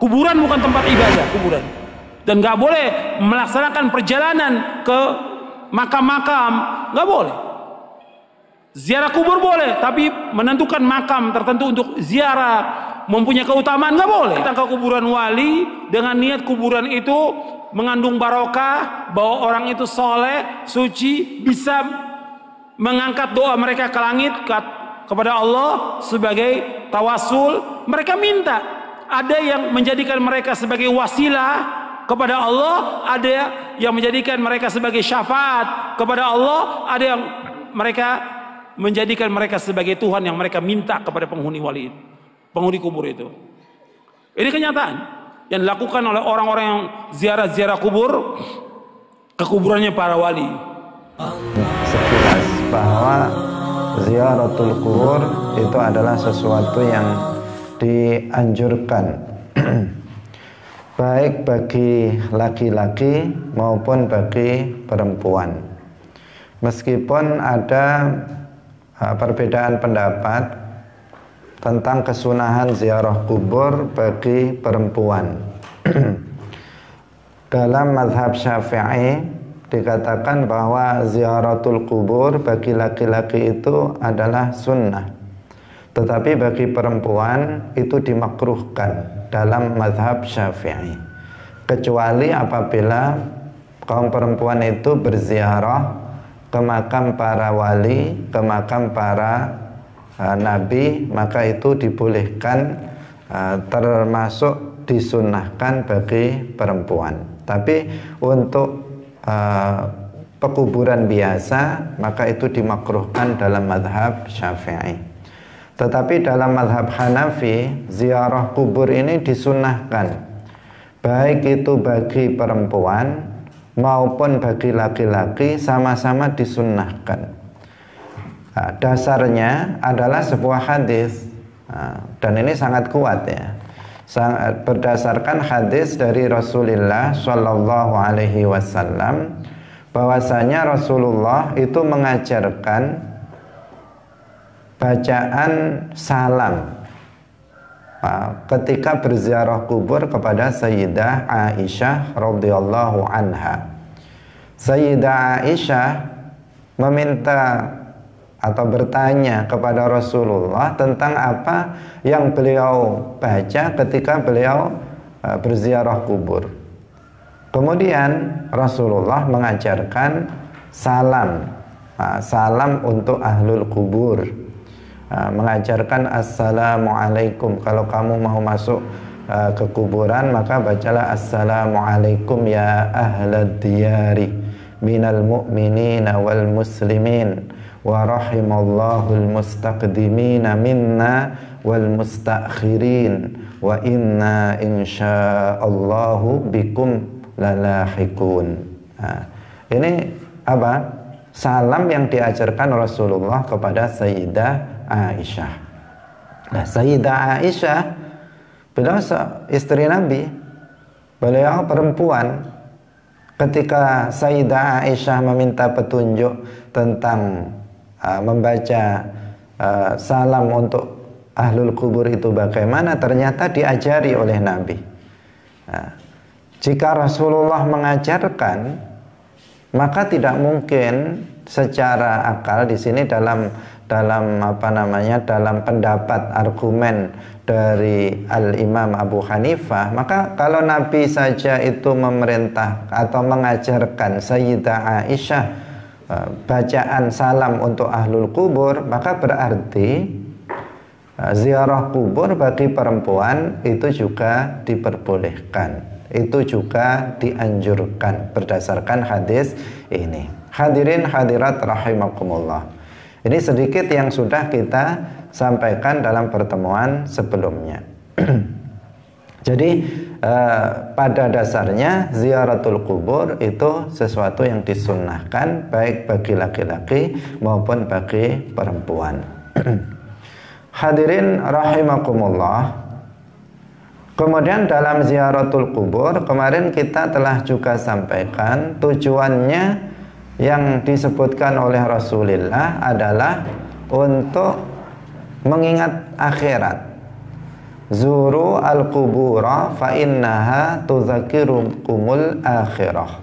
Kuburan bukan tempat ibadah, kuburan. Dan nggak boleh melaksanakan perjalanan ke makam-makam, nggak boleh. Ziarah kubur boleh, tapi menentukan makam tertentu untuk ziarah mempunyai keutamaan nggak boleh. Datang ke kuburan wali dengan niat kuburan itu mengandung barokah, bahwa orang itu soleh, suci, bisa mengangkat doa mereka ke langit kepada Allah sebagai tawasul. Mereka minta, ada yang menjadikan mereka sebagai wasilah kepada Allah, ada yang menjadikan mereka sebagai syafaat kepada Allah, ada yang mereka menjadikan mereka sebagai Tuhan yang mereka minta kepada penghuni wali itu, penghuni kubur itu. Ini kenyataan yang dilakukan oleh orang-orang yang ziarah-ziarah kubur ke kuburannya para wali. Sekilas bahwa ziaratul kubur itu adalah sesuatu yang dianjurkan baik bagi laki-laki maupun bagi perempuan. Meskipun ada perbedaan pendapat tentang kesunahan ziarah kubur bagi perempuan. Dalam mazhab Syafi'i dikatakan bahwa ziaratul kubur bagi laki-laki itu adalah sunnah, tetapi bagi perempuan itu dimakruhkan dalam mazhab Syafi'i, kecuali apabila kaum perempuan itu berziarah ke makam para wali, ke makam para nabi, maka itu dibolehkan, termasuk disunnahkan bagi perempuan. Tapi untuk pekuburan biasa maka itu dimakruhkan dalam mazhab Syafi'i. Tetapi dalam mazhab Hanafi, ziarah kubur ini disunnahkan, baik itu bagi perempuan maupun bagi laki-laki, sama-sama disunnahkan. Dasarnya adalah sebuah hadis, dan ini sangat kuat ya, berdasarkan hadis dari Rasulullah Shallallahu Alaihi Wasallam, bahwasanya Rasulullah itu mengajarkan bacaan salam ketika berziarah kubur kepada Sayyidah Aisyah radhiyallahu anha. Sayyidah Aisyah meminta atau bertanya kepada Rasulullah tentang apa yang beliau baca ketika beliau berziarah kubur. Kemudian Rasulullah mengajarkan salam, salam untuk ahlul kubur, mengajarkan assalamualaikum. Kalau kamu mau masuk ke kuburan maka bacalah assalamualaikum ya ahlad diyari minal mu'minina wal muslimin wa rahimallahul mustaqdimina minna wal mustakhirin wa inna insyaallahu bikum lalahikun. Ini apa? Salam yang diajarkan Rasulullah kepada Sayyidah Aisyah. Nah, Sayyidah Aisyah, beliau istri Nabi, beliau perempuan. Ketika Sayyidah Aisyah meminta petunjuk tentang membaca salam untuk ahlul kubur itu bagaimana, ternyata diajari oleh Nabi. Jika Rasulullah mengajarkan, maka tidak mungkin secara akal di sini dalam pendapat argumen dari Al-Imam Abu Hanifah, maka kalau Nabi saja itu memerintah atau mengajarkan Sayyidah Aisyah bacaan salam untuk ahlul kubur, maka berarti ziarah kubur bagi perempuan itu juga diperbolehkan, itu juga dianjurkan berdasarkan hadis ini. Hadirin hadirat rahimakumullah, ini sedikit yang sudah kita sampaikan dalam pertemuan sebelumnya. Jadi pada dasarnya ziaratul kubur itu sesuatu yang disunnahkan baik bagi laki-laki maupun bagi perempuan. Hadirin rahimakumullah, kemudian dalam ziaratul kubur kemarin kita telah juga sampaikan tujuannya yang disebutkan oleh Rasulullah adalah untuk mengingat akhirat, Zuru al-qubura fa innaha tudzakirukumul akhirah.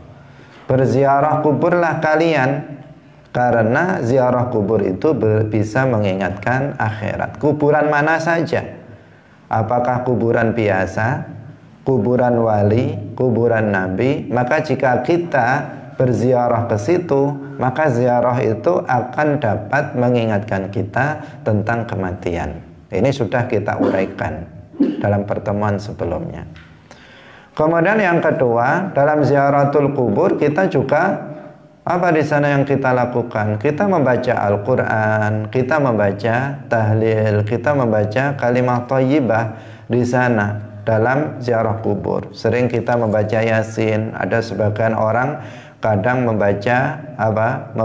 Berziarah kuburlah kalian, karena ziarah kubur itu bisa mengingatkan akhirat. Kuburan mana saja, apakah kuburan biasa, kuburan wali, kuburan nabi, maka jika kita berziarah ke situ, maka ziarah itu akan dapat mengingatkan kita tentang kematian. Ini sudah kita uraikan dalam pertemuan sebelumnya. Kemudian yang kedua, dalam ziaratul kubur kita juga apa di sana yang kita lakukan? Kita membaca Al-Qur'an, kita membaca tahlil, kita membaca kalimat thayyibah di sana dalam ziarah kubur. Sering kita membaca Yasin. Ada sebagian orang kadang membaca apa?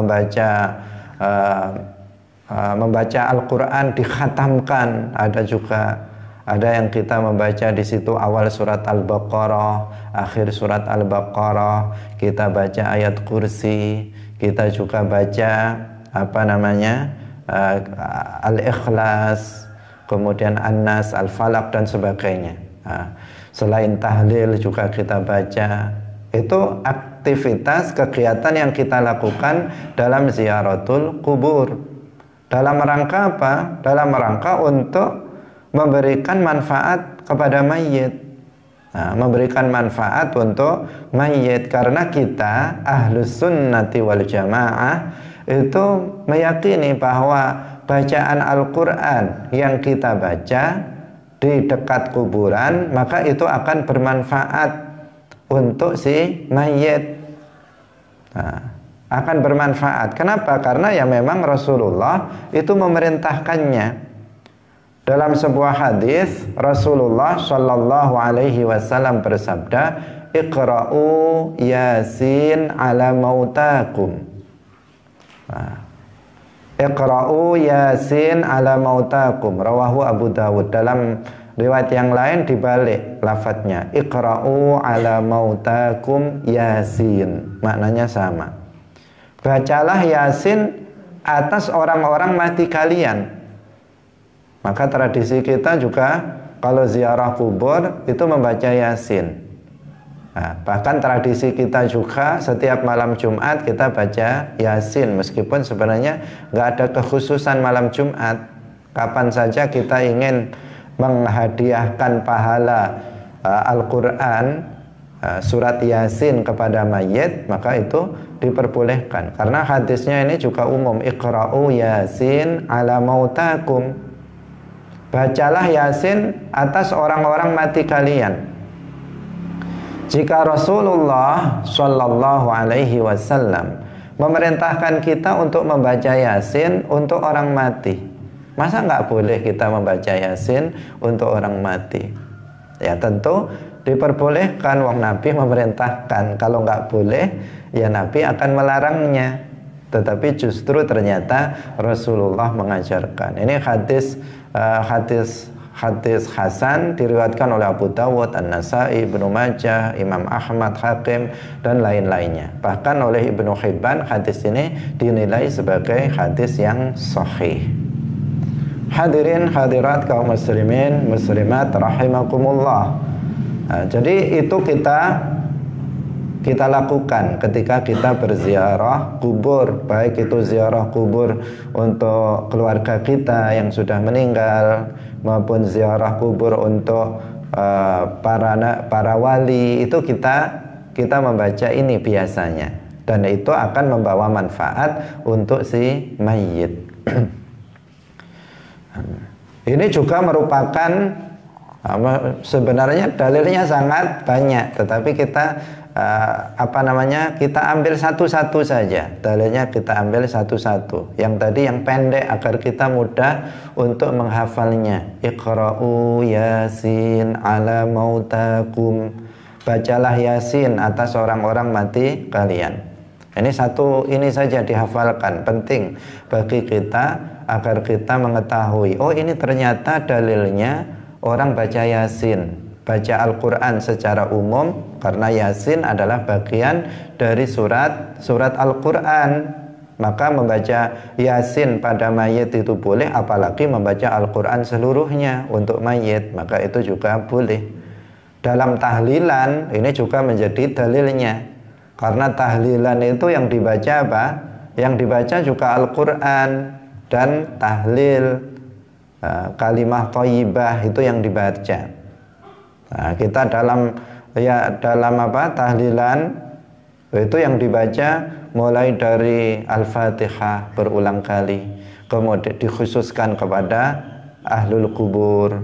Membaca Al-Qur'an dikhatamkan. Ada yang kita membaca di situ awal surat Al-Baqarah, akhir surat Al-Baqarah, kita baca ayat kursi, kita juga baca Al-Ikhlas, kemudian An-Nas, Al-Falaq dan sebagainya. Selain tahlil juga kita baca. Itu aktivitas kegiatan yang kita lakukan dalam ziaratul kubur. Dalam rangka apa? Dalam rangka untuk memberikan manfaat kepada mayit. Memberikan manfaat untuk mayit, karena kita Ahlus Sunnati wal Jamaah itu meyakini bahwa bacaan Al-Qur'an yang kita baca di dekat kuburan, maka itu akan bermanfaat untuk si mayit. Akan bermanfaat. Kenapa? Karena ya memang Rasulullah itu memerintahkannya. Dalam sebuah hadis Rasulullah Shallallahu Alaihi Wasallam bersabda, Iqra'u Yasin ala mautakum. Iqra'u Yasin ala mautakum. Rawahu Abu Dawud. Dalam riwayat yang lain dibalik lafadznya, Iqra'u ala mautakum Yasin. Maknanya sama. Bacalah Yasin atas orang-orang mati kalian. Maka tradisi kita juga kalau ziarah kubur itu membaca Yasin. Bahkan tradisi kita juga setiap malam Jumat kita baca Yasin, meskipun sebenarnya nggak ada kekhususan malam Jumat. Kapan saja kita ingin menghadiahkan pahala Al-Quran, surat Yasin kepada mayit, maka itu diperbolehkan. Karena hadisnya ini juga umum, Iqra'u Yasin ala mautakum. Bacalah Yasin atas orang-orang mati kalian. Jika Rasulullah Shallallahu Alaihi Wasallam memerintahkan kita untuk membaca Yasin untuk orang mati, masa nggak boleh kita membaca Yasin untuk orang mati? Ya tentu diperbolehkan, wong Nabi memerintahkan. Kalau nggak boleh, ya Nabi akan melarangnya. Tetapi justru ternyata Rasulullah mengajarkan. Ini hadis hasan diriwayatkan oleh Abu Dawud, An-Nasai, Ibnu Majah, Imam Ahmad, Hakim dan lain-lainnya. Bahkan oleh Ibnu Hibban hadis ini dinilai sebagai hadis yang sahih. Hadirin hadirat kaum muslimin muslimat rahimakumullah. Jadi itu kita lakukan ketika kita berziarah kubur, baik itu ziarah kubur untuk keluarga kita yang sudah meninggal maupun ziarah kubur untuk para wali. Itu kita membaca ini biasanya, dan itu akan membawa manfaat untuk si mayit. Ini juga merupakan sebenarnya dalilnya sangat banyak, tetapi kita kita ambil satu-satu saja. Dalilnya kita ambil satu-satu. Yang tadi yang pendek agar kita mudah untuk menghafalnya. Iqra'u Yasin ala mautakum. Bacalah Yasin atas orang-orang mati kalian. Ini saja dihafalkan. Penting bagi kita agar kita mengetahui, oh ini ternyata dalilnya orang baca Yasin, baca Al-Quran secara umum, karena Yasin adalah bagian dari surat Al-Quran. maka membaca Yasin pada mayit itu boleh, apalagi membaca Al-Quran seluruhnya untuk mayit, maka itu juga boleh. Dalam tahlilan ini juga menjadi dalilnya, karena tahlilan itu yang dibaca apa? Yang dibaca juga Al-Quran dan tahlil, kalimah thayyibah itu yang dibaca. Nah, kita dalam tahlilan itu yang dibaca mulai dari Al-Fatihah berulang kali, kemudian dikhususkan kepada ahlul kubur,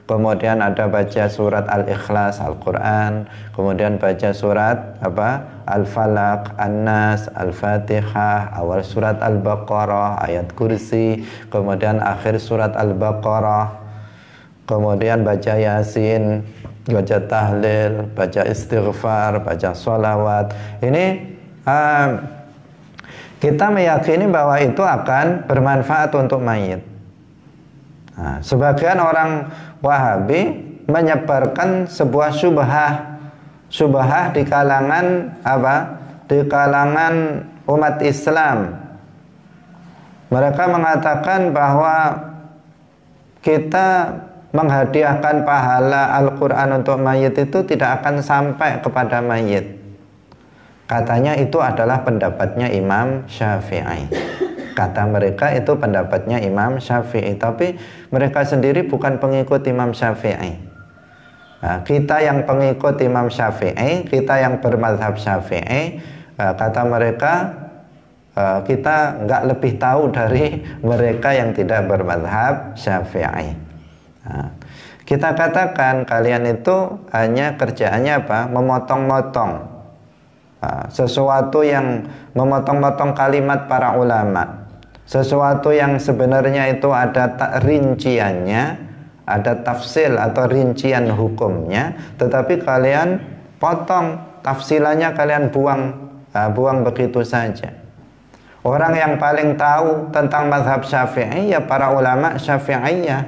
kemudian ada baca surat Al-Ikhlas Al-Quran, kemudian baca surat Al-Falaq, An-Nas, Al-Fatihah, awal surat Al-Baqarah, ayat kursi, kemudian akhir surat Al-Baqarah, kemudian baca Yasin, baca tahlil, baca istighfar, baca sholawat. Ini kita meyakini bahwa itu akan bermanfaat untuk mayit. Nah, sebagian orang Wahabi menyebarkan sebuah syubhah di kalangan di kalangan umat Islam. Mereka mengatakan bahwa kita menghadiahkan pahala Al-Quran untuk mayit itu tidak akan sampai kepada mayit. Katanya itu adalah pendapatnya Imam Syafi'i. Kata mereka itu pendapatnya Imam Syafi'i, tapi mereka sendiri bukan pengikut Imam Syafi'i. Nah, kita yang pengikut Imam Syafi'i, kita yang bermadzhab Syafi'i, kata mereka kita nggak lebih tahu dari mereka yang tidak bermadzhab Syafi'i. Nah, kita katakan kalian itu hanya kerjaannya memotong-motong sesuatu yang memotong-motong kalimat para ulama, sesuatu yang sebenarnya itu ada rinciannya, ada tafsil atau rincian hukumnya, tetapi kalian potong tafsilannya, kalian buang begitu saja. Orang yang paling tahu tentang mazhab Syafi'i ya para ulama Syafi'iyah,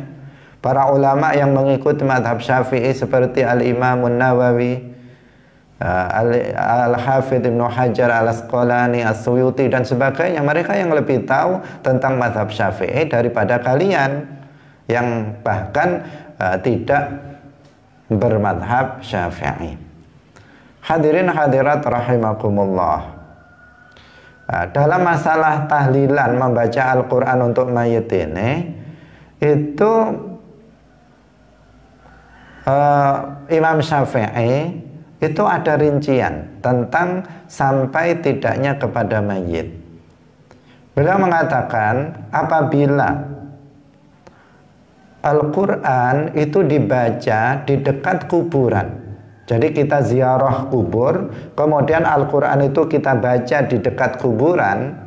para ulama yang mengikuti mazhab Syafi'i seperti Al-Imam Nawawi, Al-Hafidh Ibnu Hajar Al-Asqalani, As-Suyuti dan sebagainya. Mereka yang lebih tahu tentang mazhab Syafi'i daripada kalian yang bahkan tidak bermadhab Syafi'i. Hadirin hadirat rahimakumullah, dalam masalah tahlilan membaca Al-Quran untuk mayit ini, itu Imam Syafi'i itu ada rincian tentang sampai tidaknya kepada mayit. Beliau mengatakan apabila Al-Quran itu dibaca di dekat kuburan, jadi kita ziarah kubur, kemudian Al-Quran itu kita baca di dekat kuburan,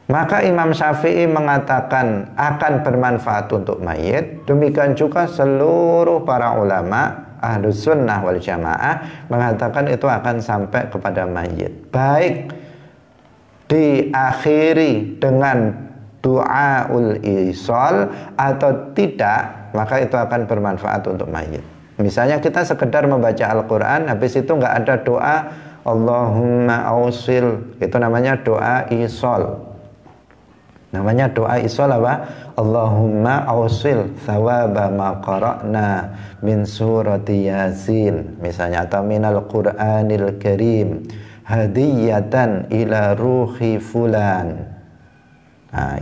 maka Imam Syafi'i mengatakan akan bermanfaat untuk mayit. Demikian juga seluruh para ulama Ahlus Sunnah wal Jamaah mengatakan itu akan sampai kepada mayit, baik diakhiri dengan du'aul isol atau tidak, maka itu akan bermanfaat untuk mayit. Misalnya kita sekedar membaca Al-Quran, habis itu nggak ada doa Allahumma ausil, itu namanya doa isol. Namanya doa isol apa? Allahumma ausil thawaba ma qara'na min surati Yasin, misalnya, atau minal Qur'anil Karim hadiyatan ila ruhi fulan,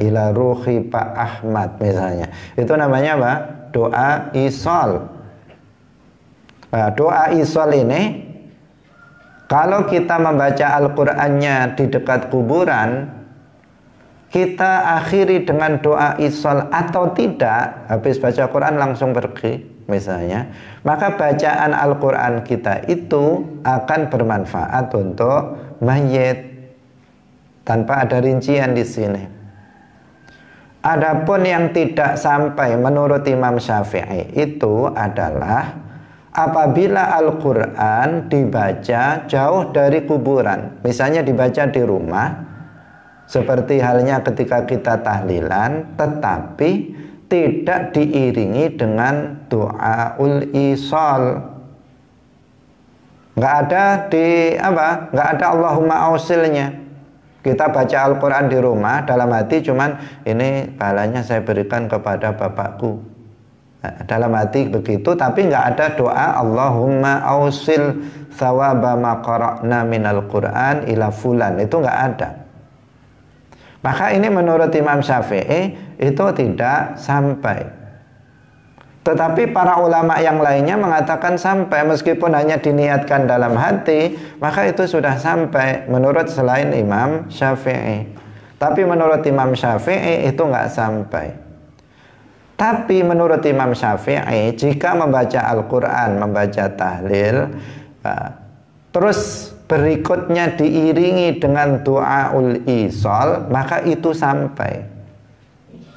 ila ruhi Pak Ahmad misalnya. Itu namanya apa? Doa isol. Doa isol ini kalau kita membaca Al-Qur'annya di dekat kuburan, kita akhiri dengan doa isol atau tidak, habis baca Quran langsung pergi misalnya, maka bacaan Al-Quran kita itu akan bermanfaat untuk mayit tanpa ada rincian di sini. Adapun yang tidak sampai menurut Imam Syafi'i itu adalah apabila Al-Quran dibaca jauh dari kuburan, misalnya dibaca di rumah, seperti halnya ketika kita tahlilan, tetapi tidak diiringi dengan doaul isol. Nggak ada nggak ada Allahumma ausilnya. Kita baca Al-Quran di rumah, dalam hati cuman ini pahalanya saya berikan kepada bapakku. Nah, dalam hati begitu, tapi nggak ada doa Allahumma ausil thawaba ma qara'na minal Qur'an ila fulan. Itu nggak ada. Maka ini menurut Imam Syafi'i itu tidak sampai. Tetapi para ulama yang lainnya mengatakan sampai, meskipun hanya diniatkan dalam hati, maka itu sudah sampai menurut selain Imam Syafi'i. Tapi menurut Imam Syafi'i itu nggak sampai. Tapi menurut Imam Syafi'i, jika membaca Al-Quran, membaca tahlil, terus berikutnya diiringi dengan doaul isol, maka itu sampai.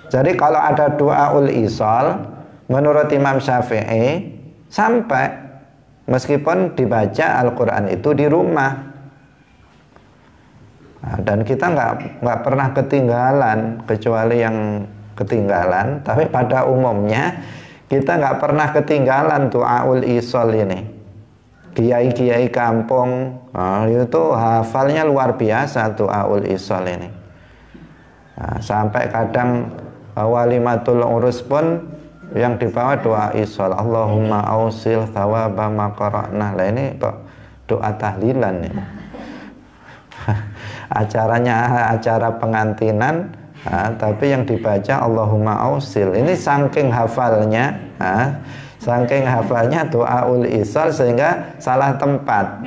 Jadi kalau ada doaul isol, menurut Imam Syafi'i sampai, meskipun dibaca Al-Quran itu di rumah. Nah, dan kita nggak pernah ketinggalan, kecuali yang ketinggalan. Tapi pada umumnya kita nggak pernah ketinggalan doaul isol ini. Kiai-kiai kampung itu hafalnya luar biasa doaul isol ini. Nah, sampai kadang walimatul urus pun yang dibawa doa isol, Allahumma ausil thawaba ma qara'na. Lah ini kok doa tahlilan ya. Acaranya acara pengantinan, tapi yang dibaca Allahumma ausil. Ini saking hafalnya, saking hafalnya doaul isol sehingga salah tempat.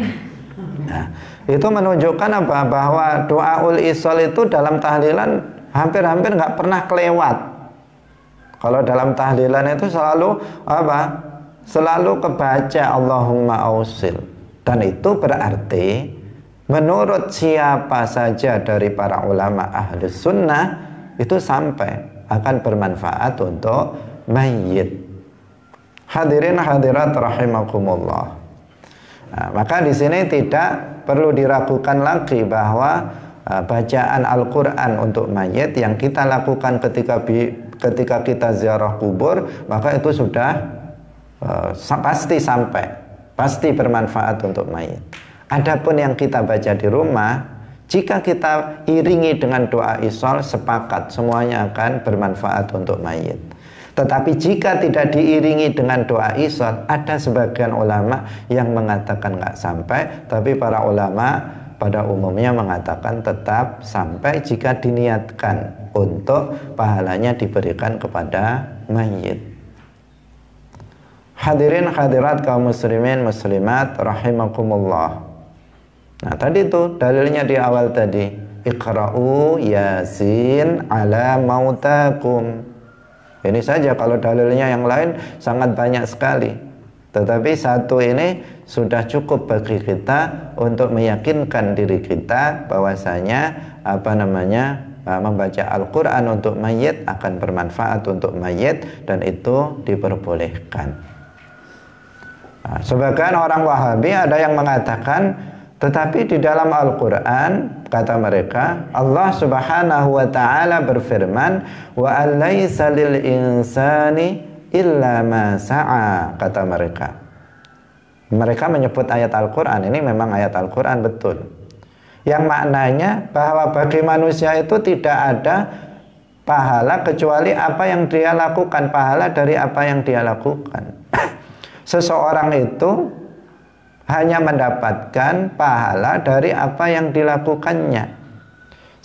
Nah, itu menunjukkan apa? Bahwa doaul isol itu dalam tahlilan hampir-hampir nggak pernah kelewat. Kalau dalam tahlilan itu selalu apa? Selalu kebaca Allahumma ausil. Dan itu berarti menurut siapa saja dari para ulama ahli sunnah itu sampai akan bermanfaat untuk mayit. Hadirin hadirat rahimakumullah. Nah, maka di sini tidak perlu diragukan lagi bahwa bacaan Al-Quran untuk mayit yang kita lakukan ketika kita ziarah kubur, maka itu sudah pasti sampai, pasti bermanfaat untuk mayit. Adapun yang kita baca di rumah, jika kita iringi dengan doa isol, sepakat semuanya akan bermanfaat untuk mayit. Tetapi jika tidak diiringi dengan doa isol, ada sebagian ulama yang mengatakan nggak sampai, tapi para ulama pada umumnya mengatakan tetap sampai jika diniatkan untuk pahalanya diberikan kepada mayit. Hadirin hadirat kaum muslimin muslimat rahimakumullah. Nah, tadi itu dalilnya di awal tadi, Iqra'u Yasin ala mautakum. Ini saja, kalau dalilnya yang lain sangat banyak sekali. Tetapi satu ini sudah cukup bagi kita untuk meyakinkan diri kita bahwasanya membaca Al-Quran untuk mayit akan bermanfaat untuk mayit, dan itu diperbolehkan. Nah, sebagian orang Wahabi ada yang mengatakan, tetapi di dalam Al-Quran kata mereka, Allah Subhanahu wa ta'ala berfirman, wa alaysa lil insani illa ma sa'a, kata mereka. Mereka menyebut ayat Al-Quran, ini memang ayat Al-Quran betul, yang maknanya bahwa bagi manusia itu tidak ada pahala kecuali apa yang dia lakukan, pahala dari apa yang dia lakukan. Seseorang itu hanya mendapatkan pahala dari apa yang dilakukannya.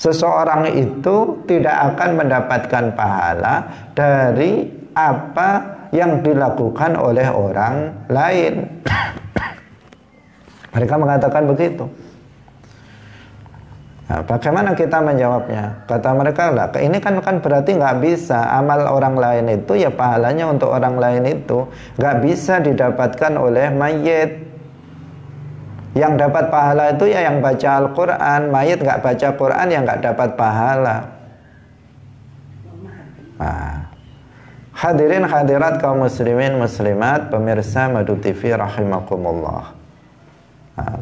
Seseorang itu tidak akan mendapatkan pahala dari apa yang dilakukan oleh orang lain. Mereka mengatakan begitu. Nah, bagaimana kita menjawabnya? Kata mereka, lah ini kan berarti nggak bisa amal orang lain itu ya pahalanya untuk orang lain itu nggak bisa didapatkan oleh mayit. Yang dapat pahala itu ya yang baca Al-Quran. Mayit nggak baca Quran ya nggak dapat pahala. Nah, hadirin hadirat kaum muslimin muslimat pemirsa Madu TV rahimakumullah. Nah,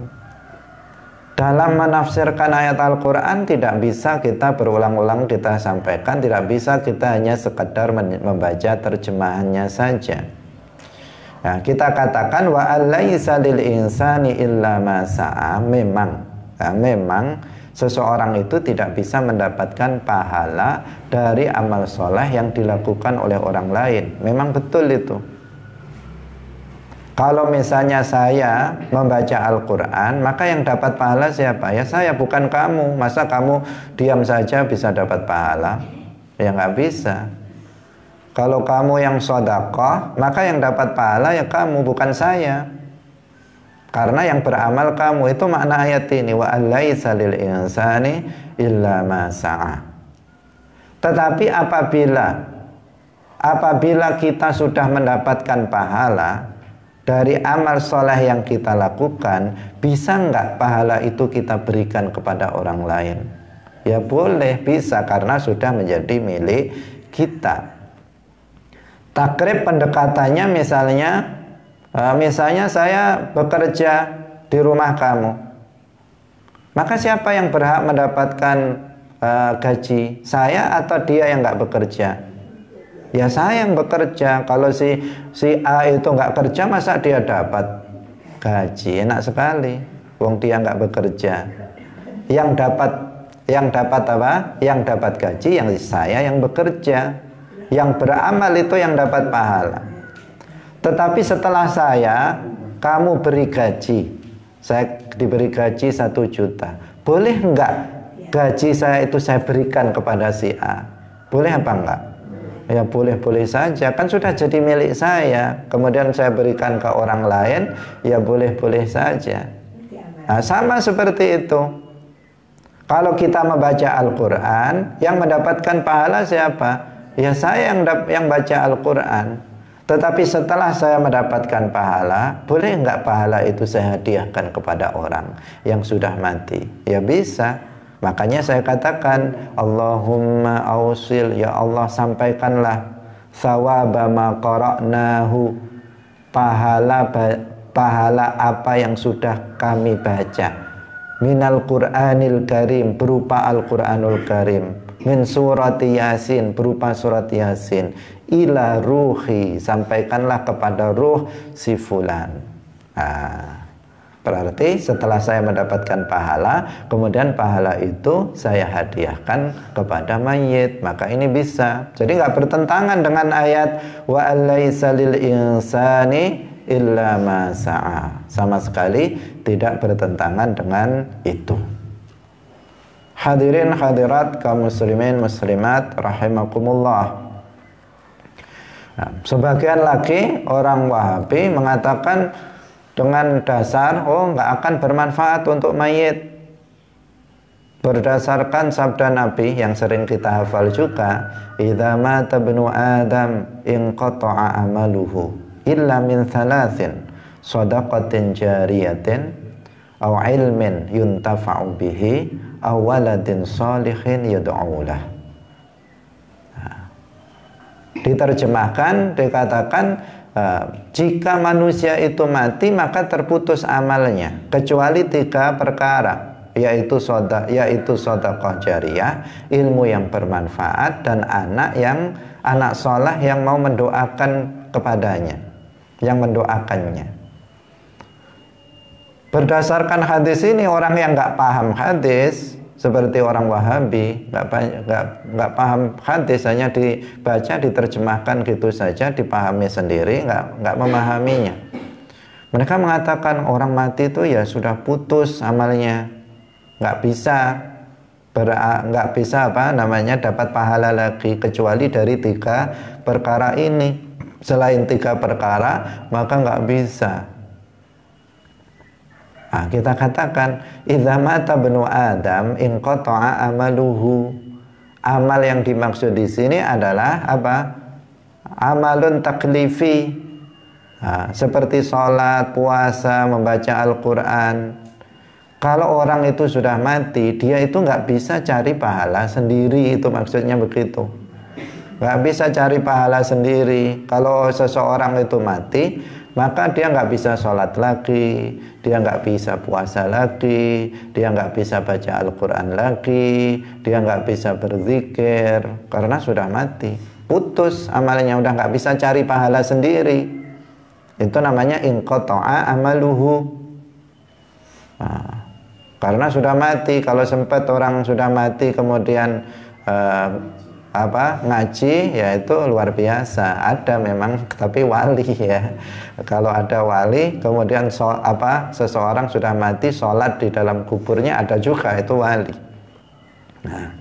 dalam menafsirkan ayat Al-Quran tidak bisa kita berulang-ulang kita sampaikan, tidak bisa kita hanya sekedar membaca terjemahannya saja. Nah, kita katakan wa alaysa lil insani illa ma sa'a. Memang seseorang itu tidak bisa mendapatkan pahala dari amal soleh yang dilakukan oleh orang lain. Memang betul itu. Kalau misalnya saya membaca Al-Quran, maka yang dapat pahala siapa? Ya saya, bukan kamu. Masa kamu diam saja bisa dapat pahala? Ya nggak bisa. Kalau kamu yang sedekah, maka yang dapat pahala ya kamu, bukan saya. Karena yang beramal kamu. Itu makna ayat ini. Wa alaisa lil insani illa ma sa'a. Tetapi apabila kita sudah mendapatkan pahala dari amal soleh yang kita lakukan, bisa nggak pahala itu kita berikan kepada orang lain? Ya boleh, bisa, karena sudah menjadi milik kita. Takrib pendekatannya misalnya saya bekerja di rumah kamu, maka siapa yang berhak mendapatkan gaji? Saya atau dia yang nggak bekerja? Ya saya yang bekerja. Kalau si A itu nggak kerja, masa dia dapat gaji? Enak sekali, wong dia nggak bekerja. Yang dapat apa? Yang dapat gaji yang saya yang bekerja. Yang beramal itu yang dapat pahala. Tetapi setelah kamu beri gaji, saya diberi gaji 1 juta, boleh nggak gaji saya itu saya berikan kepada si A? Boleh apa enggak? Ya boleh-boleh saja, kan sudah jadi milik saya. Kemudian saya berikan ke orang lain, ya boleh-boleh saja. Nah, sama seperti itu. Kalau kita membaca Al-Quran, yang mendapatkan pahala siapa? Ya saya yang baca Al-Quran. Tetapi setelah saya mendapatkan pahala, boleh nggak pahala itu saya hadiahkan kepada orang yang sudah mati? Ya bisa. Makanya saya katakan, Allahumma ausil, ya Allah sampaikanlah sawaba ma qara'nahu, pahala apa yang sudah kami baca, minal Qur'anil Karim, berupa Al-Quranul Karim, min surati Yasin, berupa surat Yasin, ila ruhi, sampaikanlah kepada ruh si fulan. Berarti setelah saya mendapatkan pahala, kemudian pahala itu saya hadiahkan kepada mayit, maka ini bisa. Jadi nggak bertentangan dengan ayat wa alaisa lil insani illa ma sa'a. Sama sekali tidak bertentangan dengan itu. Hadirin hadirat kaum muslimin muslimat rahimakumullah. Nah, sebagian lagi orang Wahabi mengatakan dengan dasar nggak akan bermanfaat untuk mayit, berdasarkan sabda Nabi yang sering kita hafal juga, idza mata ibnu adam inqata'a amaluhu illa min thalathin, shadaqatin jariyatin aw ilmin yuntafa'u bihi aw waladin shalihin yad'u lah. Diterjemahkan, dikatakan jika manusia itu mati maka terputus amalnya kecuali 3 perkara, yaitu sedekah jariyah, ilmu yang bermanfaat, dan anak soleh yang mau mendoakan kepadanya, yang mendoakannya. Berdasarkan hadis ini, orang yang nggak paham hadis seperti orang Wahabi, nggak paham hadis, hanya dibaca, diterjemahkan gitu saja, dipahami sendiri, nggak memahaminya. Mereka mengatakan orang mati itu ya sudah putus amalnya, nggak bisa dapat pahala lagi kecuali dari 3 perkara ini. Selain 3 perkara maka nggak bisa. Nah, kita katakan idza mata ibnu adam inqata'a amaluhu. Amal yang dimaksud di sini adalah apa? Amalun taklifi. Nah, seperti sholat, puasa, membaca Al-Quran. Kalau orang itu sudah mati, dia itu nggak bisa cari pahala sendiri, itu maksudnya begitu. Nggak bisa cari pahala sendiri. Kalau seseorang itu mati, maka dia nggak bisa sholat lagi, dia nggak bisa puasa lagi, dia nggak bisa baca Al-Quran lagi, dia nggak bisa berzikir, karena sudah mati, putus amalnya, udah nggak bisa cari pahala sendiri. Itu namanya inqata'a amaluhu. Nah, karena sudah mati. Kalau sempat orang sudah mati kemudian ngaji, ya itu luar biasa. Ada memang, tapi wali ya. Kalau ada wali kemudian seseorang sudah mati, sholat di dalam kuburnya, ada juga, itu wali. Nah,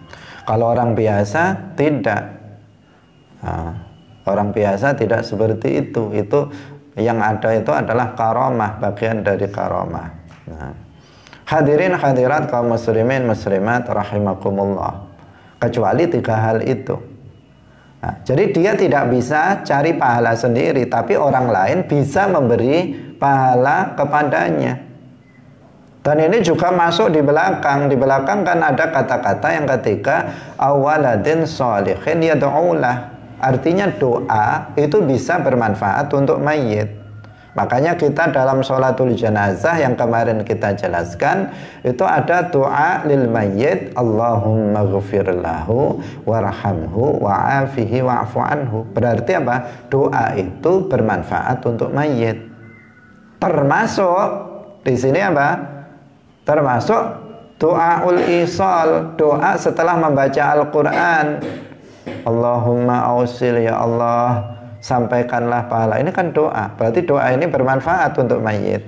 kalau orang biasa tidak. Orang biasa tidak seperti itu. Itu yang ada itu adalah karomah, bagian dari karomah. Nah, hadirin hadirat kaum muslimin muslimat rahimakumullah, kecuali 3 hal itu. Nah, jadi dia tidak bisa cari pahala sendiri, tapi orang lain bisa memberi pahala kepadanya. Dan ini juga masuk di belakang. Di belakang kan ada kata-kata yang ketiga, awaladin sholihin yad'ulah. Artinya doa itu bisa bermanfaat untuk mayit. Makanya kita dalam sholatul jenazah yang kemarin kita jelaskan, itu ada doa lil mayyit, Allahumma ghfir lahu warhamhu wa'afihi wa'fu anhu. Berarti apa? Doa itu bermanfaat untuk mayit. Termasuk di sini apa? Termasuk doaul isal, doa setelah membaca Al-Qur'an. Allahumma ausil, ya Allah sampaikanlah pahala. Ini kan doa, berarti doa ini bermanfaat untuk mayit.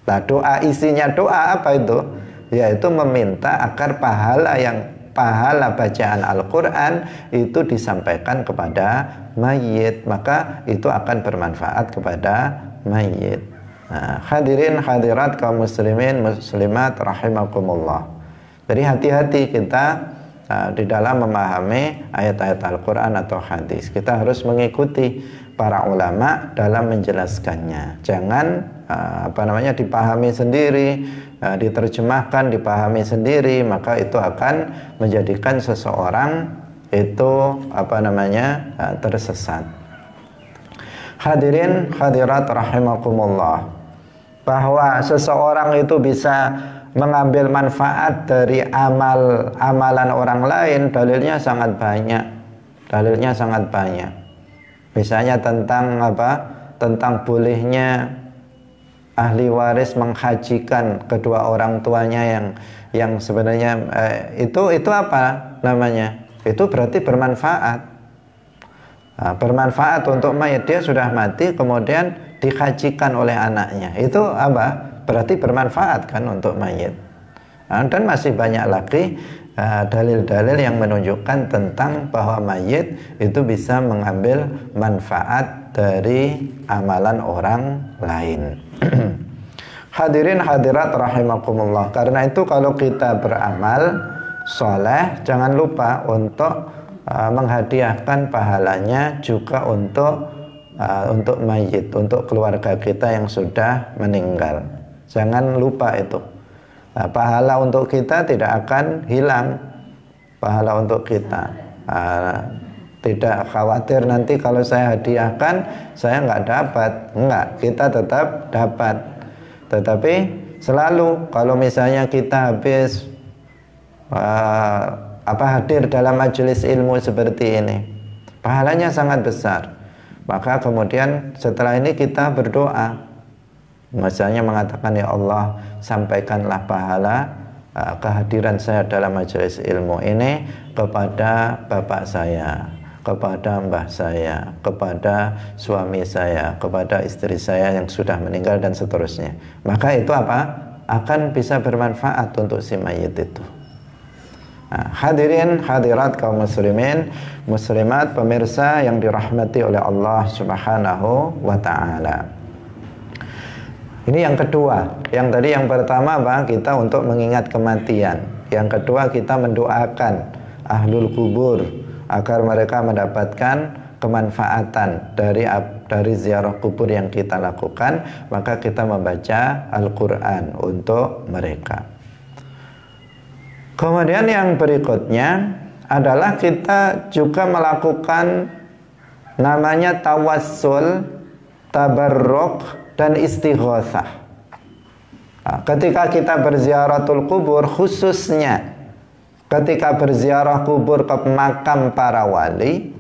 Nah, doa, isinya doa apa itu? Yaitu meminta agar pahala bacaan Al-Quran itu disampaikan kepada mayit, maka itu akan bermanfaat kepada mayit. Nah, hadirin hadirat kaum muslimin muslimat rahimakumullah. Jadi hati-hati kita di dalam memahami ayat-ayat Al-Quran atau hadis. Kita harus mengikuti para ulama dalam menjelaskannya. Jangan dipahami sendiri, diterjemahkan, dipahami sendiri, maka itu akan menjadikan seseorang itu tersesat. Hadirin hadirat rahimakumullah, bahwa seseorang itu bisa mengambil manfaat dari amalan orang lain, dalilnya sangat banyak. Misalnya tentang bolehnya ahli waris menghajikan kedua orang tuanya yang sebenarnya itu apa namanya? Itu berarti bermanfaat. Bermanfaat untuk mayit, dia sudah mati kemudian dihajikan oleh anaknya. Itu apa? Berarti bermanfaat kan untuk mayit. Dan masih banyak lagi dalil-dalil yang menunjukkan tentang bahwa mayit itu bisa mengambil manfaat dari amalan orang lain. Hadirin hadirat rahimakumullah, karena itu kalau kita beramal soleh, jangan lupa untuk menghadiahkan pahalanya juga untuk mayit, untuk keluarga kita yang sudah meninggal. Jangan lupa itu. Pahala untuk kita tidak akan hilang. Pahala untuk kita. Tidak khawatir nanti kalau saya hadiahkan saya nggak dapat. Enggak, kita tetap dapat. Tetapi selalu kalau misalnya kita habis hadir dalam majelis ilmu seperti ini, pahalanya sangat besar. Maka kemudian setelah ini kita berdoa, misalnya mengatakan, ya Allah sampaikanlah pahala kehadiran saya dalam majelis ilmu ini kepada bapak saya, kepada mbah saya, kepada suami saya, kepada istri saya yang sudah meninggal dan seterusnya. Maka itu akan bisa bermanfaat untuk si mayit itu. Nah, hadirin hadirat kaum muslimin muslimat pemirsa yang dirahmati oleh Allah Subhanahu wa taala. Ini yang kedua. Yang tadi yang pertama kita untuk mengingat kematian. Yang kedua kita mendoakan ahlul kubur agar mereka mendapatkan kemanfaatan dari ziarah kubur yang kita lakukan, maka kita membaca Al-Qur'an untuk mereka. Kemudian yang berikutnya adalah kita juga melakukan namanya tawassul, tabarruk, dan istighosah. Ketika kita berziaratul kubur, khususnya ketika berziarah kubur ke makam para wali,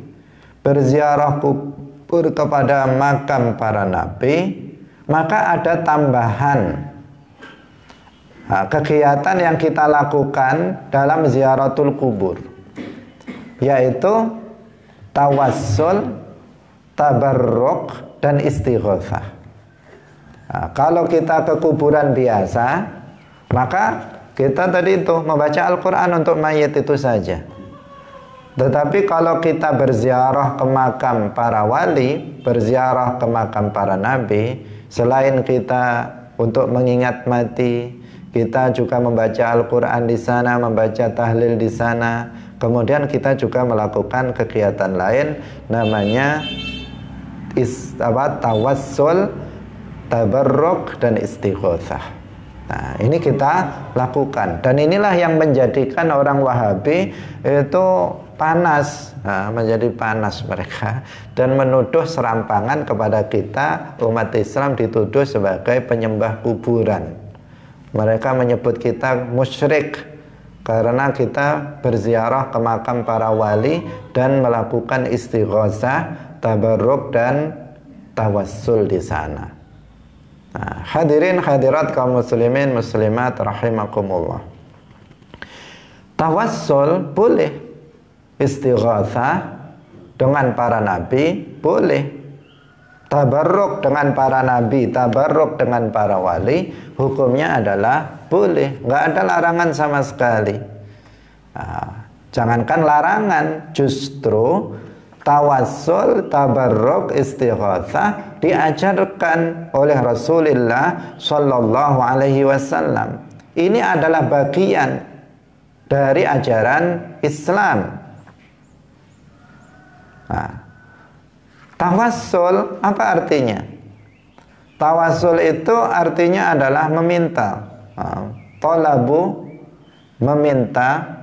berziarah kubur kepada makam para nabi, maka ada tambahan kegiatan yang kita lakukan dalam ziaratul kubur, yaitu tawassul, tabarruk, dan istighotsah. Kalau kita ke kuburan biasa, maka kita tadi itu membaca Al-Quran untuk mayit itu saja. Tetapi kalau kita berziarah ke makam para wali, berziarah ke makam para nabi, selain kita untuk mengingat mati, kita juga membaca Al-Quran di sana, membaca tahlil di sana. Kemudian kita juga melakukan kegiatan lain, namanya tawassul, tabarruk, dan istighotsah. Nah, ini kita lakukan, dan inilah yang menjadikan orang Wahabi itu panas, menjadi panas mereka, dan menuduh serampangan kepada kita umat Islam, dituduh sebagai penyembah kuburan. Mereka menyebut kita musyrik karena kita berziarah ke makam para wali dan melakukan istighotsah, tabarruk, dan tawassul di sana. Nah, hadirin hadirat kaum muslimin muslimat rahimakumullah. Tawassul boleh, istighatsah dengan para nabi boleh, tabarruk dengan para nabi, tabarruk dengan para wali, hukumnya adalah boleh, nggak ada larangan sama sekali. Nah, jangankan larangan, justru tawassul, tabarruk, istighatsah diajarkan oleh Rasulullah Shallallahu Alaihi Wasallam. Ini adalah bagian dari ajaran Islam. Nah, tawassul apa artinya? Tawassul itu artinya adalah meminta. Talabu, meminta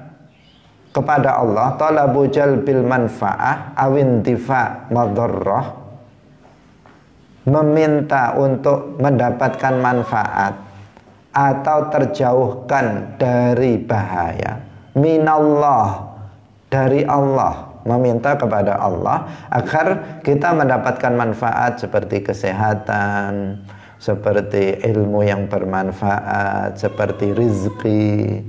kepada Allah, talabu jalbil manfa'ah awintifa madarrah, meminta untuk mendapatkan manfaat atau terjauhkan dari bahaya, minallah, dari Allah, meminta kepada Allah agar kita mendapatkan manfaat seperti kesehatan, seperti ilmu yang bermanfaat, seperti rizki.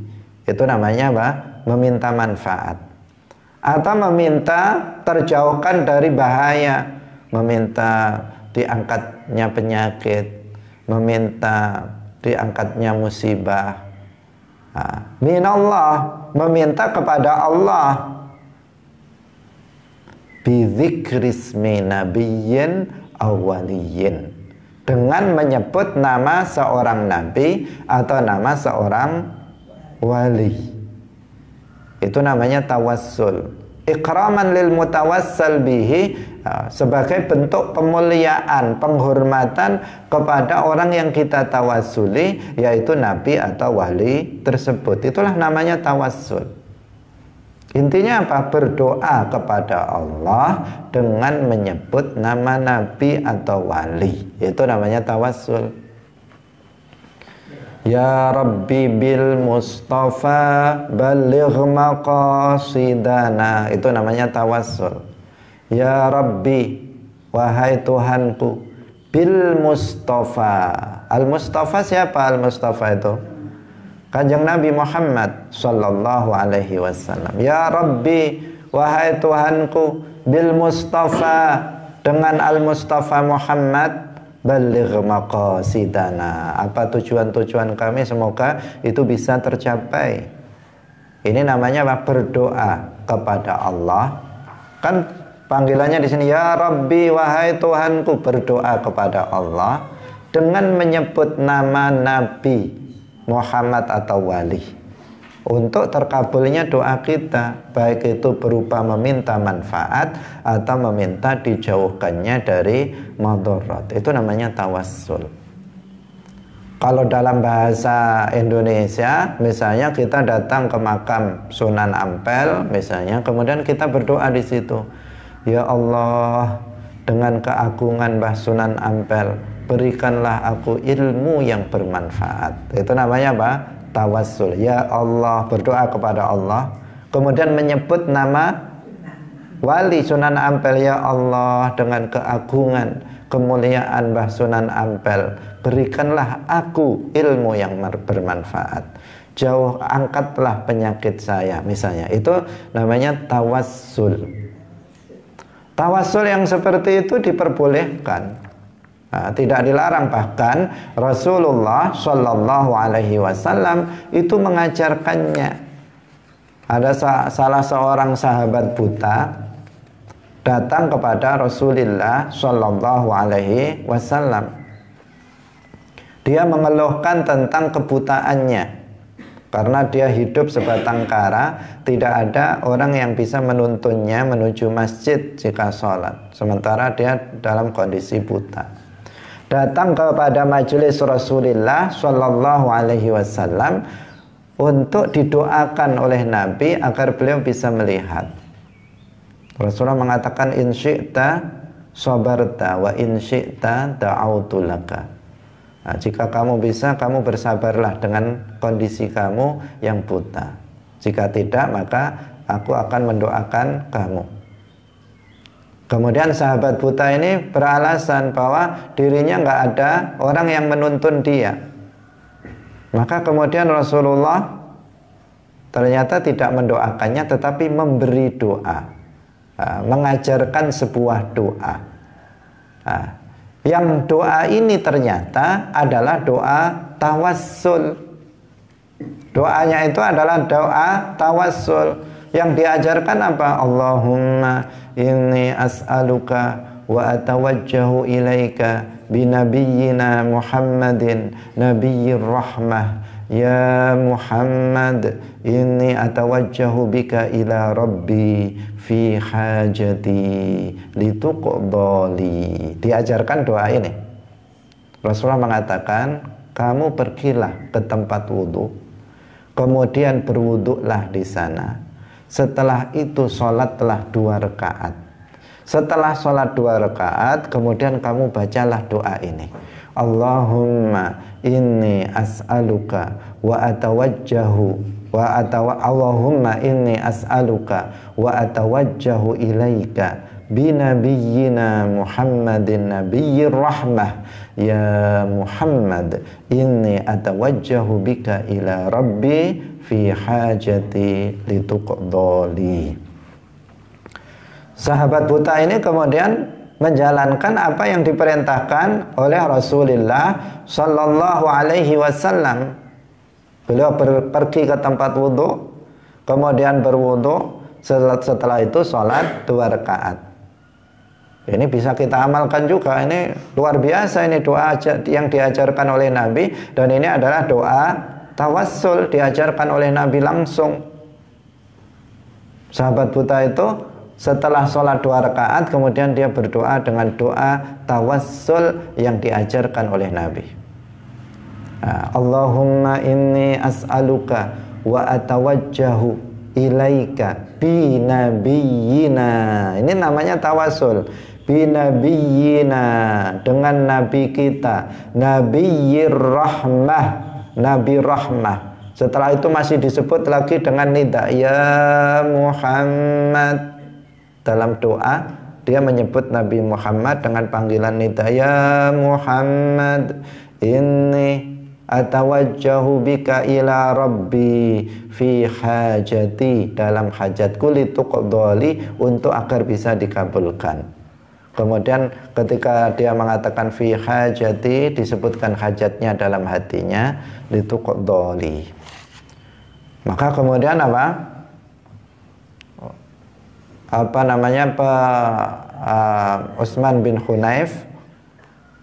Itu namanya apa? Meminta manfaat. Atau meminta terjauhkan dari bahaya, meminta diangkatnya penyakit, meminta diangkatnya musibah. Minallah, meminta kepada Allah. Bidzikrismi nabiyyin awwaliyyin, dengan menyebut nama seorang nabi atau nama seorang wali. Itu namanya tawassul. Ikraman lil mutawassal bihi, sebagai bentuk pemuliaan, penghormatan kepada orang yang kita tawassuli, yaitu nabi atau wali tersebut. Itulah namanya tawassul. Intinya apa? Berdoa kepada Allah dengan menyebut nama nabi atau wali. Itu namanya tawassul. Ya Rabbi bil Mustafa baligh maqasidana, itu namanya tawassul. Ya Rabbi, wahai Tuhanku, bil Mustafa. Al Mustafa siapa? Al Mustafa itu Kanjeng Nabi Muhammad sallallahu alaihi wasallam. Ya Rabbi, wahai Tuhanku, bil Mustafa, dengan Al Mustafa Muhammad, baligh maqasidana. Apa tujuan-tujuan kami, semoga itu bisa tercapai. Ini namanya apa? Berdoa kepada Allah. Kan panggilannya di sini ya Rabbi, wahai Tuhanku, berdoa kepada Allah dengan menyebut nama Nabi Muhammad atau wali, untuk terkabulnya doa kita, baik itu berupa meminta manfaat atau meminta dijauhkannya dari madarat. Itu namanya tawassul. Kalau dalam bahasa Indonesia, misalnya kita datang ke makam Sunan Ampel misalnya, kemudian kita berdoa di situ, ya Allah, dengan keagungan Mbah Sunan Ampel, berikanlah aku ilmu yang bermanfaat. Itu namanya apa? Tawassul. Ya Allah, berdoa kepada Allah, kemudian menyebut nama wali Sunan Ampel, ya Allah, dengan keagungan kemuliaan Mbah Sunan Ampel, berikanlah aku ilmu yang bermanfaat, angkatlah penyakit saya, misalnya. Itu namanya tawassul. Tawassul yang seperti itu diperbolehkan, tidak dilarang. Bahkan Rasulullah Shallallahu Alaihi Wasallam itu mengajarkannya. Ada salah seorang sahabat buta datang kepada Rasulullah Shallallahu Alaihi Wasallam. Dia mengeluhkan tentang kebutaannya, karena dia hidup sebatang kara, tidak ada orang yang bisa menuntunnya menuju masjid jika sholat, sementara dia dalam kondisi buta. Datang kepada majelis Rasulullah Shallallahu Alaihi Wasallam untuk didoakan oleh Nabi agar beliau bisa melihat. Rasulullah mengatakan, in syi'ta sabarta wa in syi'ta da'autu laka. Nah, jika kamu bisa, kamu bersabarlah dengan kondisi kamu yang buta. Jika tidak, maka aku akan mendoakan kamu. Kemudian sahabat buta ini beralasan bahwa dirinya nggak ada orang yang menuntun dia. Maka kemudian Rasulullah ternyata tidak mendoakannya, tetapi memberi doa, mengajarkan sebuah doa. Yang doa ini ternyata adalah doa tawassul. Doanya itu adalah doa tawassul. Yang diajarkan apa? Allahumma inni as'aluka wa atawajjahu ilaika binabiyyina Muhammadin nabiyyir rahmah, ya Muhammad inni atawajjahu bika ila rabbi fi hajati lituqdali. Diajarkan doa ini. Rasulullah mengatakan, kamu pergilah ke tempat wudhu, kemudian berwudhulah di sana. Setelah itu sholatlah 2 rakaat. Setelah sholat 2 rakaat, kemudian kamu bacalah doa ini. Allahumma inni as'aluka wa atawajjahu Allahumma inni as'aluka wa atawajjahu ilaika binabiyyina Muhammadin nabiyyir rahmah, ya Muhammad inni atawajjahu bika ila rabbi fi hajati lituqdali. Sahabat buta ini kemudian menjalankan apa yang diperintahkan oleh Rasulullah Sallallahu Alaihi Wasallam. Beliau pergi ke tempat wudhu, kemudian berwudhu, setelah itu sholat 2 rakaat. Ini bisa kita amalkan juga. Ini luar biasa, ini doa yang diajarkan oleh Nabi, dan ini adalah doa tawassul, diajarkan oleh Nabi langsung. Sahabat buta itu setelah sholat 2 rakaat, kemudian dia berdoa dengan doa tawassul yang diajarkan oleh Nabi. Allahumma inni as'aluka wa atawajjahu ilaika binabiyyina. Ini namanya tawassul. Binabiyyina, dengan Nabi kita, Nabiyyir rahmah, Nabi rahmah. Setelah itu masih disebut lagi dengan nida, ya Muhammad. Dalam doa dia menyebut Nabi Muhammad dengan panggilan nida, ya Muhammad inni atawajjahu bika ila rabbi fi hajati, dalam hajatku lituqdali, untuk agar bisa dikabulkan. Kemudian ketika dia mengatakan fi hajati, disebutkan hajatnya dalam hatinya, lituqdali. Maka kemudian Utsman bin Hunayf,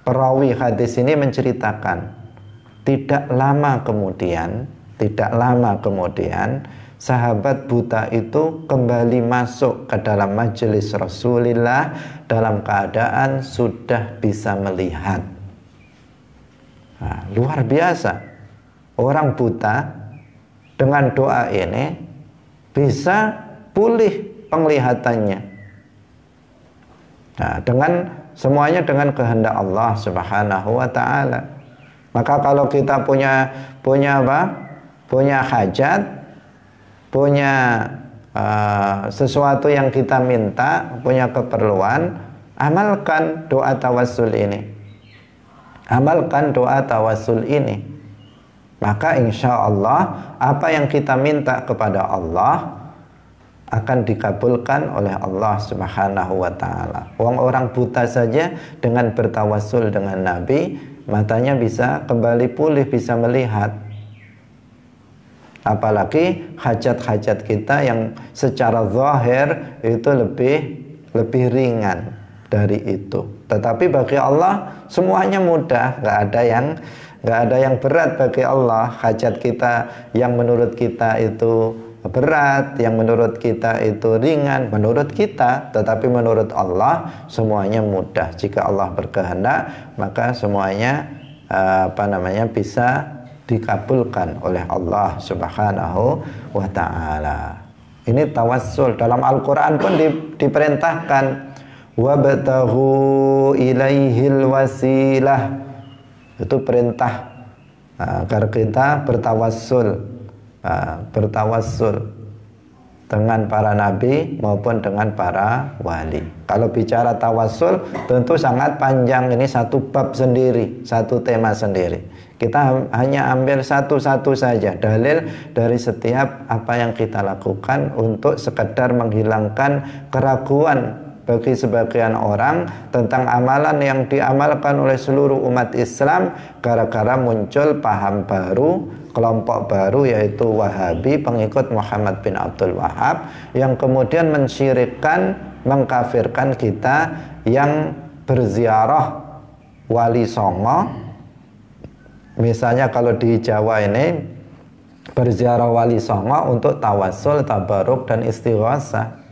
perawi hadis ini, menceritakan tidak lama kemudian sahabat buta itu kembali masuk ke dalam majelis Rasulullah dalam keadaan sudah bisa melihat. Luar biasa, orang buta dengan doa ini bisa pulih penglihatannya. Semuanya dengan kehendak Allah Subhanahu wa ta'ala. Maka kalau kita punya hajat, punya sesuatu yang kita minta, punya keperluan, amalkan doa tawassul ini. Amalkan doa tawassul ini. Maka insya Allah apa yang kita minta kepada Allah akan dikabulkan oleh Allah Subhanahu wa ta'ala. Orang buta saja dengan bertawassul dengan Nabi, matanya bisa kembali pulih, bisa melihat. Apalagi hajat-hajat kita yang secara zahir itu lebih ringan dari itu. Tetapi bagi Allah semuanya mudah, nggak ada yang berat bagi Allah. Hajat kita yang menurut kita itu berat, yang menurut kita itu ringan, menurut kita, tetapi menurut Allah semuanya mudah. Jika Allah berkehendak, maka semuanya bisa dikabulkan oleh Allah Subhanahu wa ta'ala. Ini tawassul. Dalam Al-Quran pun diperintahkan wabtaghu ilaihil wasilah. Itu perintah agar kita bertawassul dengan para nabi maupun dengan para wali. Kalau bicara tawassul tentu sangat panjang, ini satu bab sendiri, satu tema sendiri. Kita hanya ambil satu-satu saja dalil dari setiap apa yang kita lakukan untuk sekedar menghilangkan keraguan bagi sebagian orang tentang amalan yang diamalkan oleh seluruh umat Islam gara-gara muncul paham baru, kelompok baru, yaitu Wahabi, pengikut Muhammad bin Abdul Wahab, yang kemudian mensyirikkan, mengkafirkan kita yang berziarah wali songo. Misalnya kalau di Jawa ini berziarah wali songo untuk tawassul, tabaruk, dan istighosah.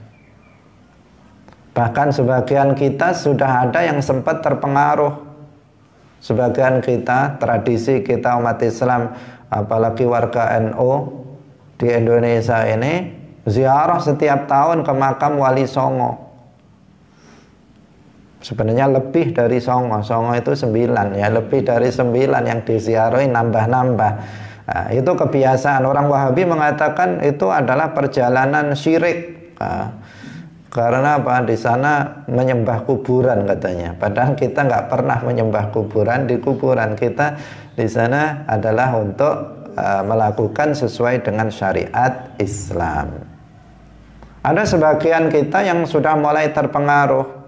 Bahkan sebagian kita sudah ada yang sempat terpengaruh. Sebagian kita, tradisi kita umat Islam, apalagi warga NU di Indonesia ini, ziarah setiap tahun ke makam wali songo. Sebenarnya lebih dari songo itu 9 ya, lebih dari 9 yang diziarahi, nambah-nambah. Nah, itu kebiasaan. Orang Wahabi mengatakan itu adalah perjalanan syirik. Karena apa? Di sana menyembah kuburan katanya. Padahal kita nggak pernah menyembah kuburan. Di kuburan kita di sana adalah untuk melakukan sesuai dengan syariat Islam. Ada sebagian kita yang sudah mulai terpengaruh.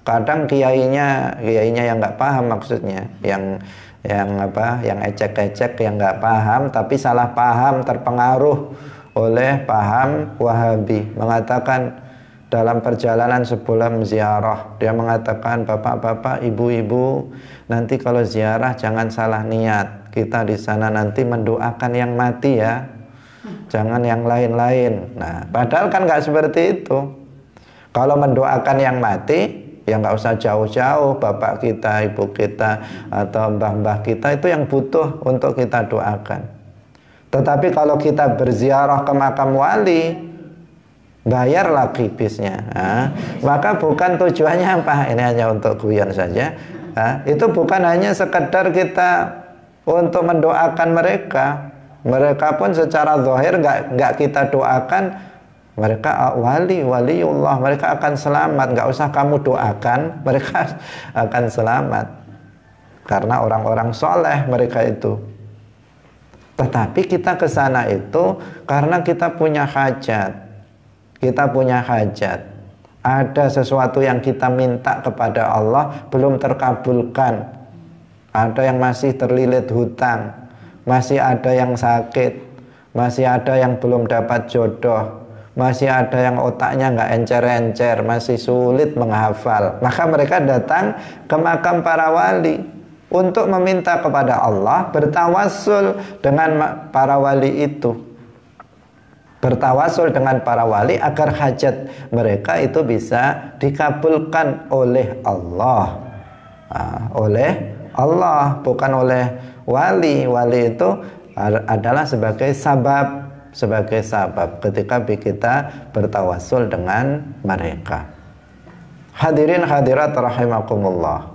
Kadang kiainya yang nggak paham, maksudnya yang ecek-ecek, yang nggak paham tapi salah paham, terpengaruh oleh paham Wahabi, mengatakan dalam perjalanan sebelum ziarah, dia mengatakan, bapak-bapak, ibu-ibu, nanti kalau ziarah jangan salah niat, kita di sana nanti mendoakan yang mati ya, jangan yang lain-lain. Nah, padahal kan nggak seperti itu. Kalau mendoakan yang mati, ya nggak usah jauh-jauh, bapak kita, ibu kita, atau mbah-mbah kita itu yang butuh untuk kita doakan. Tetapi kalau kita berziarah ke makam wali, bayar lagi bisnya. Maka bukan tujuannya apa, ini hanya untuk guyon saja. Itu bukan hanya sekedar kita untuk mendoakan mereka. Mereka pun secara zahir nggak kita doakan. Mereka waliullah, mereka akan selamat. Nggak usah kamu doakan, mereka akan selamat. Karena orang-orang soleh mereka itu. Tetapi kita ke sana itu karena kita punya hajat. Kita punya hajat. Ada sesuatu yang kita minta kepada Allah belum terkabulkan. Ada yang masih terlilit hutang, masih ada yang sakit, masih ada yang belum dapat jodoh, masih ada yang otaknya nggak encer-encer, masih sulit menghafal. Maka mereka datang ke makam para wali untuk meminta kepada Allah, bertawassul dengan para wali itu. Bertawassul dengan para wali agar hajat mereka itu bisa dikabulkan oleh Allah. Oleh Allah, bukan oleh wali. Wali itu adalah sebagai sabab ketika kita bertawassul dengan mereka. Hadirin hadirat rahimakumullah.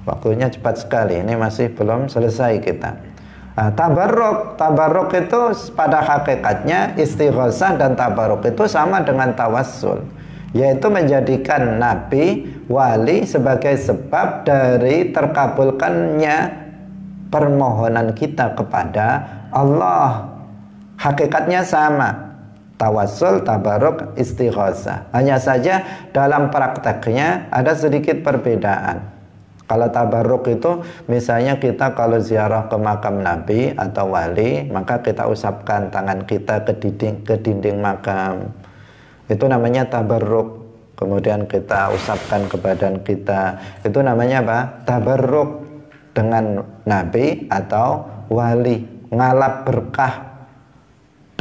Waktunya cepat sekali, ini masih belum selesai kita. Tabarruk itu pada hakikatnya istighosah dan tabarruk itu sama dengan tawassul, yaitu menjadikan nabi, wali sebagai sebab dari terkabulkannya permohonan kita kepada Allah. Hakikatnya sama, tawassul, tabarruk, istighosah. Hanya saja dalam prakteknya ada sedikit perbedaan. Kalau tabarruk itu misalnya kita kalau ziarah ke makam Nabi atau wali, maka kita usapkan tangan kita ke dinding makam. Itu namanya tabarruk. Kemudian kita usapkan ke badan kita. Itu namanya apa? Tabarruk dengan Nabi atau wali. Ngalap berkah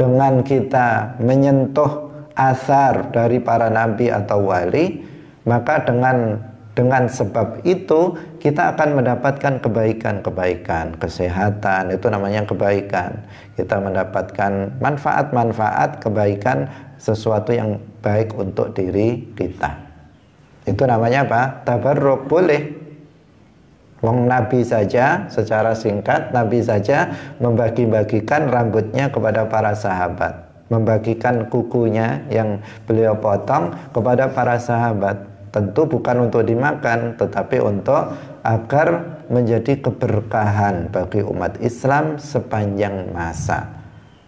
dengan kita menyentuh asar dari para nabi atau wali, maka dengan sebab itu kita akan mendapatkan kebaikan, kesehatan, itu namanya kebaikan. Kita mendapatkan manfaat-manfaat kebaikan, sesuatu yang baik untuk diri kita. Itu namanya apa? Tabarruk. Boleh. Wong Nabi saja secara singkat, Nabi saja membagi-bagikan rambutnya kepada para sahabat, membagikan kukunya yang beliau potong kepada para sahabat. Tentu bukan untuk dimakan, tetapi untuk agar menjadi keberkahan bagi umat Islam sepanjang masa.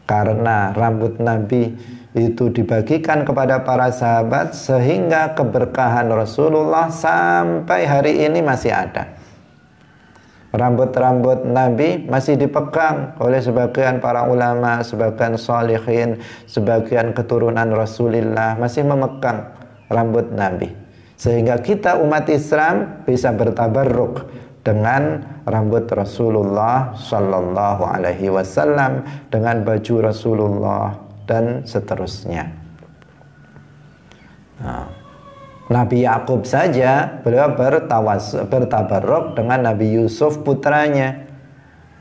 Karena rambut Nabi itu dibagikan kepada para sahabat, sehingga keberkahan Rasulullah sampai hari ini masih ada. Rambut-rambut Nabi masih dipegang oleh sebagian para ulama, sebagian sholihin, sebagian keturunan Rasulullah masih memegang rambut Nabi. Sehingga kita umat Islam bisa bertabarruk dengan rambut Rasulullah Sallallahu Alaihi Wasallam, dengan baju Rasulullah dan seterusnya. Nabi Yakub saja beliau bertabarruk dengan Nabi Yusuf putranya.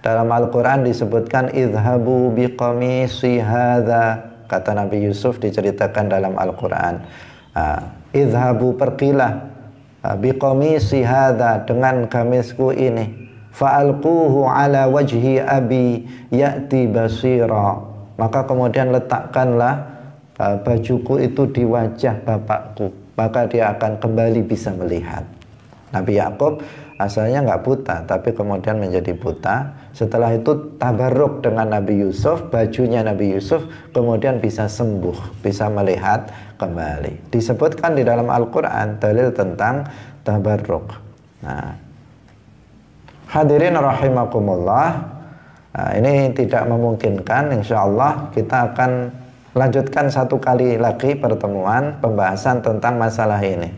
Dalam Al-Quran disebutkan idhabu biqamisi hadha, kata Nabi Yusuf diceritakan dalam Al-Quran. Idhabu, pergilah, biqamisi hadha, dengan gamisku ini, fa'alquhu ala wajhi abi ya'ti basira, maka kemudian letakkanlah bajuku itu di wajah bapakku, maka dia akan kembali bisa melihat. Nabi Yakub asalnya nggak buta, tapi kemudian menjadi buta. Setelah itu tabarruk dengan Nabi Yusuf, bajunya Nabi Yusuf kemudian bisa sembuh, bisa melihat kembali. Disebutkan di dalam Al-Quran dalil tentang tabarruk. Nah, hadirin rahimakumullah, ini tidak memungkinkan. Insya Allah kita akan lanjutkan satu kali lagi pertemuan pembahasan tentang masalah ini,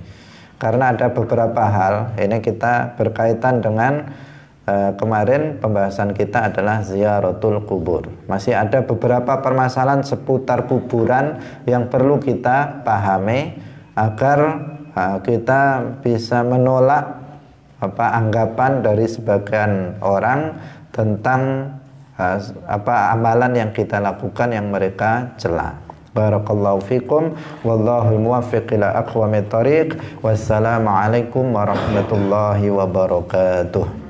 karena ada beberapa hal. Ini kita berkaitan dengan kemarin pembahasan kita adalah ziyaratul kubur. Masih ada beberapa permasalahan seputar kuburan yang perlu kita pahami agar kita bisa menolak anggapan dari sebagian orang tentang amalan yang kita lakukan yang mereka cela. Barakallahu fikum, wallahu muwaffiq ila aqwamit thariq. Wassalamu alaikum warahmatullahi wabarakatuh.